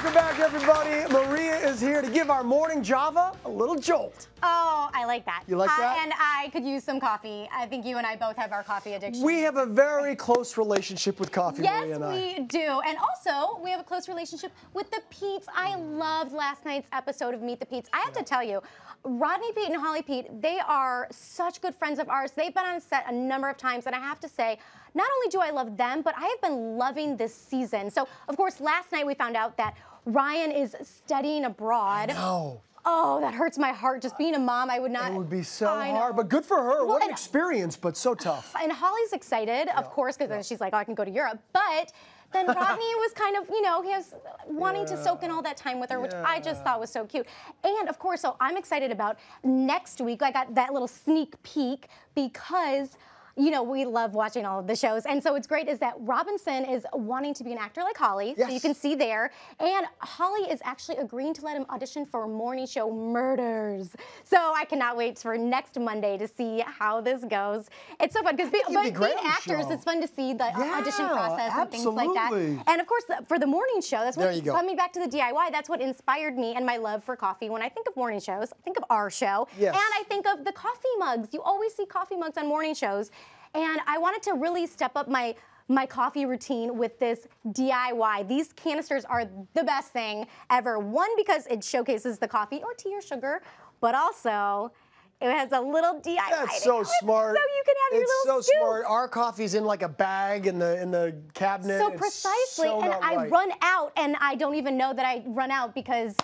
Welcome back, everybody. Maria is here to give our morning Java a little jolt. Oh, I like that. You like that? And I could use some coffee. I think you and I both have our coffee addiction. We have a very close relationship with coffee, yes, Maria and I. we do. And also, we have a close relationship with the Peets. I loved last night's episode of Meet the Peets. I have to tell you, Rodney Pete and Holly Pete, they are such good friends of ours. They've been on set a number of times, and I have to say, not only do I love them, but I have been loving this season. So, of course, last night we found out that Ryan is studying abroad. No. Oh, that hurts my heart. Just being a mom, I would not. It would be so hard, but good for her. Well, what an experience, but so tough. And Holly's excited, of course, because then she's like, oh, I can go to Europe. But then Rodney was kind of, you know, he was wanting to soak in all that time with her, which I just thought was so cute. And of course, so I'm excited about next week. I got that little sneak peek because, you know, we love watching all of the shows. And so what's great is that Robinson is wanting to be an actor like Holly. Yes. So you can see there. And Holly is actually agreeing to let him audition for morning show Murders. So I cannot wait for next Monday to see how this goes. It's so fun because being actors, it's fun to see the audition process and things like that. And of course, for the morning show, that's what, coming back to the DIY, that's what inspired me and my love for coffee. When I think of morning shows, I think of our show. Yes. And I think of the coffee mugs. You always see coffee mugs on morning shows. And I wanted to really step up my coffee routine with this DIY. These canisters are the best thing ever. One, because it showcases the coffee or tea or sugar, but also it has a little DIY. That's so smart. So you can have your little It's so smart. Our coffee's in like a bag in the cabinet. So precisely, so and not I right. run out, and I don't even know that I run out because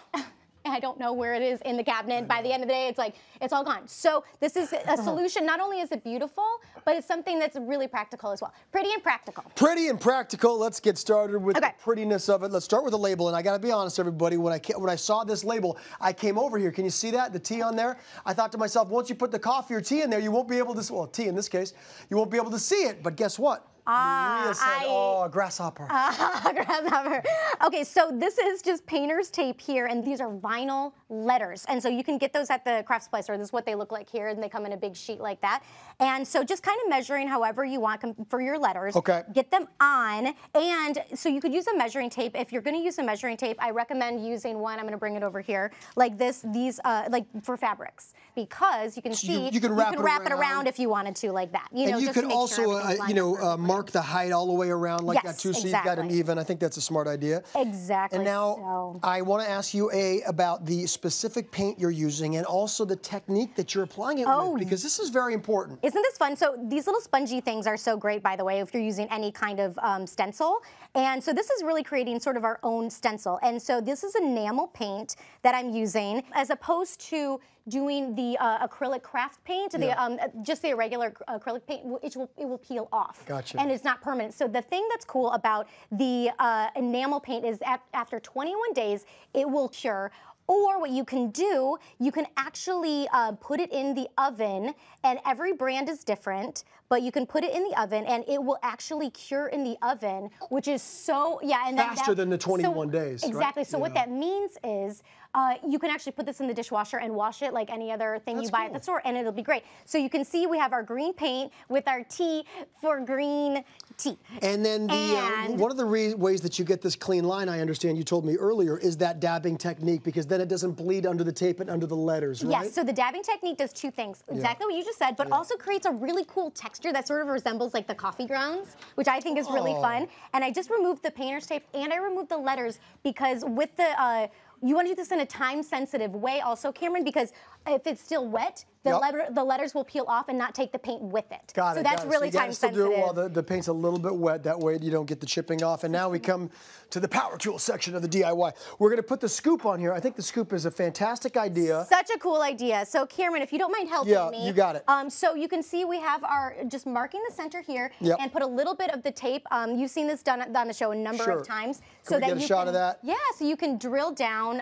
I don't know where it is in the cabinet. By the end of the day, it's like, it's all gone. So this is a solution. Not only is it beautiful, but it's something that's really practical as well. Pretty and practical. Pretty and practical. Let's get started with the prettiness of it. Let's start with the label. And I got to be honest, everybody, when I saw this label, I came over here. Can you see that? The tea on there? I thought to myself, once you put the coffee or tea in there, you won't be able to, well, tea in this case, you won't be able to see it. But guess what? Maria said, oh, grasshopper. Grasshopper. Okay, so this is just painter's tape here, and these are vinyl letters. And so you can get those at the craft supply store. This is what they look like here, and they come in a big sheet like that. And so just kind of measuring however you want for your letters. Okay. Get them on, and so you could use a measuring tape. If you're going to use a measuring tape, I recommend using one. I'm going to bring it over here, like this. These, like for fabrics, because you can see you can wrap it around if you wanted to, like that. You know, and you just could also, mark the height all the way around like that too, so you've got them even. I think that's a smart idea. Exactly. And now I want to ask you about the specific paint you're using and also the technique that you're applying it with, because this is very important. Isn't this fun? So these little spongy things are so great, by the way, if you're using any kind of stencil. And so this is really creating sort of our own stencil. And so this is enamel paint that I'm using, as opposed to doing the acrylic craft paint, just the regular acrylic paint, it will peel off. Gotcha. And it's not permanent. So the thing that's cool about the enamel paint is after 21 days, it will cure. Or what you can do, you can actually put it in the oven, and every brand is different, but you can put it in the oven and it will actually cure in the oven, which is so, and faster than the 21 days. Exactly. Right? So what that means is you can actually put this in the dishwasher and wash it like any other thing you buy at the store, and it'll be great. So you can see we have our green paint with our tea for green tea. And then one of the ways that you get this clean line, I understand you told me earlier, is that dabbing technique, because then it doesn't bleed under the tape and under the letters, right? Yes, so the dabbing technique does two things. Exactly what you just said, but also creates a really cool texture that sort of resembles like the coffee grounds, which I think is really fun. And I just removed the painter's tape and I removed the letters because with the, you want to do this in a time-sensitive way also, Cameron, because if it's still wet, the letters will peel off and not take the paint with it. Got it. So that's really time-sensitive. So you gotta still do it while the paint's a little bit wet. That way you don't get the chipping off. And now we come to the power tool section of the DIY. We're going to put the scoop on here. I think the scoop is a fantastic idea. Such a cool idea. So Cameron, if you don't mind helping me. Yeah, you got it. So you can see we have our, just marking the center here and put a little bit of the tape. You've seen this done on the show a number of times. Can we get a shot of that? Yeah, so you can drill down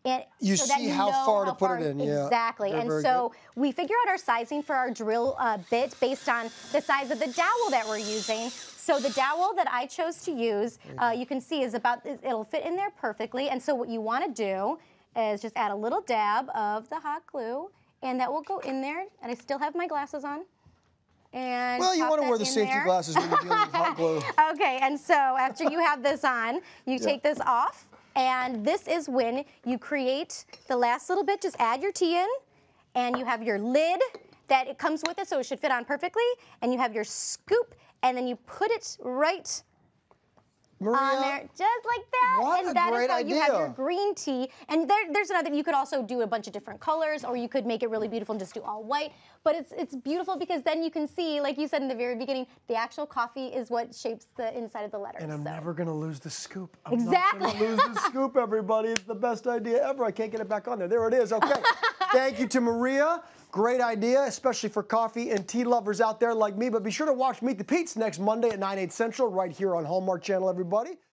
and you see how far to put it in. Exactly. And so we figure out our sizing for our drill bit based on the size of the dowel that we're using. So the dowel that I chose to use, you can see is it'll fit in there perfectly. And so what you want to do is just add a little dab of the hot glue, and that will go in there. And I still have my glasses on. And well, you want to wear the safety glasses when you're dealing with hot glue. Okay, and so after you have this on, you take this off. And this is when you create the last little bit, just add your tea in, and you have your lid that it comes with it, so it should fit on perfectly, and you have your scoop, and then you put it right Maria, on there, just like that. What and that a great is how idea. you have your green tea. And there's another, you could also do a bunch of different colors, or you could make it really beautiful and just do all white. But it's beautiful because then you can see, like you said in the very beginning, the actual coffee is what shapes the inside of the letters. And I'm never going to lose the scoop. I'm exactly. not going to lose the scoop, everybody. It's the best idea ever. I can't get it back on there. There it is. Okay. Thank you to Maria. Great idea, especially for coffee and tea lovers out there like me. But be sure to watch Meet the Pete's next Monday at 9, 8 Central right here on Hallmark Channel, everybody.